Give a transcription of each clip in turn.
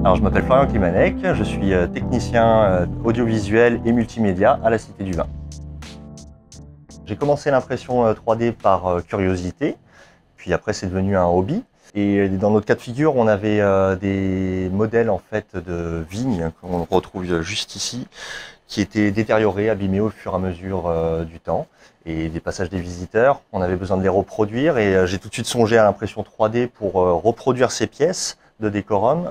Alors, je m'appelle Florian Klimanek, je suis technicien audiovisuel et multimédia à la Cité du Vin. J'ai commencé l'impression 3D par curiosité, puis après c'est devenu un hobby. Et dans notre cas de figure, on avait des modèles en fait de vignes qu'on retrouve juste ici, qui étaient détériorés, abîmés au fur et à mesure du temps et des passages des visiteurs. On avait besoin de les reproduire et j'ai tout de suite songé à l'impression 3D pour reproduire ces pièces de décorum.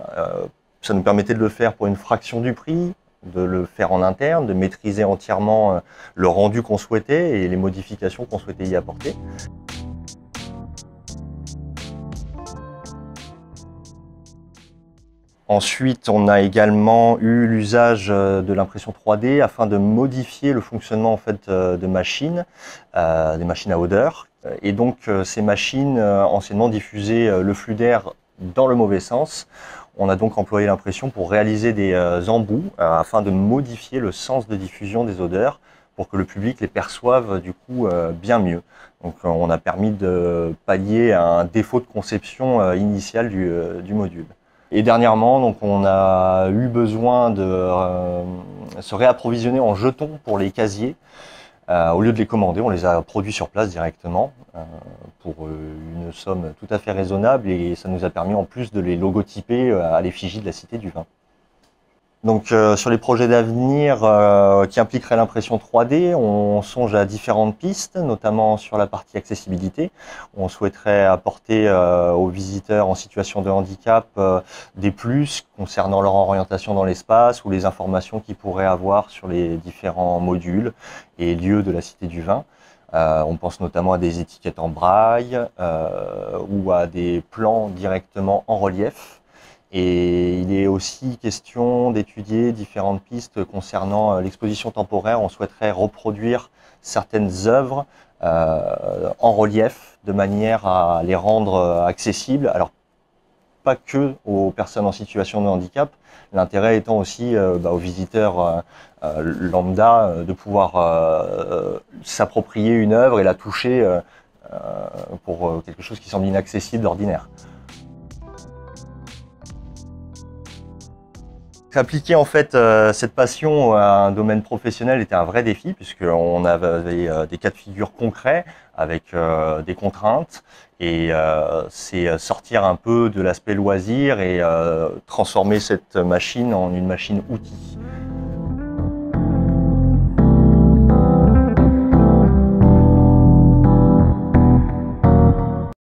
Ça nous permettait de le faire pour une fraction du prix, de le faire en interne, de maîtriser entièrement le rendu qu'on souhaitait et les modifications qu'on souhaitait y apporter. Ensuite, on a également eu l'usage de l'impression 3D afin de modifier le fonctionnement en fait, de machines, des machines à odeur. Et donc, ces machines anciennement diffusaient le flux d'air dans le mauvais sens. On a donc employé l'impression pour réaliser des embouts afin de modifier le sens de diffusion des odeurs pour que le public les perçoive du coup bien mieux. Donc, on a permis de pallier un défaut de conception initiale du module. Et dernièrement, donc, on a eu besoin de se réapprovisionner en jetons pour les casiers. Au lieu de les commander, on les a produits sur place directement pour une somme tout à fait raisonnable et ça nous a permis en plus de les logotyper à l'effigie de la Cité du Vin. Donc sur les projets d'avenir qui impliqueraient l'impression 3D, on songe à différentes pistes, notamment sur la partie accessibilité. On souhaiterait apporter aux visiteurs en situation de handicap des plus concernant leur orientation dans l'espace ou les informations qu'ils pourraient avoir sur les différents modules et lieux de la Cité du Vin. On pense notamment à des étiquettes en braille ou à des plans directement en relief. Et il est aussi question d'étudier différentes pistes concernant l'exposition temporaire. On souhaiterait reproduire certaines œuvres en relief de manière à les rendre accessibles. Alors, pas que aux personnes en situation de handicap, l'intérêt étant aussi aux visiteurs lambda de pouvoir s'approprier une œuvre et la toucher pour quelque chose qui semble inaccessible d'ordinaire. Appliquer en fait cette passion à un domaine professionnel était un vrai défi puisqu'on avait des cas de figure concrets avec des contraintes et c'est sortir un peu de l'aspect loisir et transformer cette machine en une machine outil.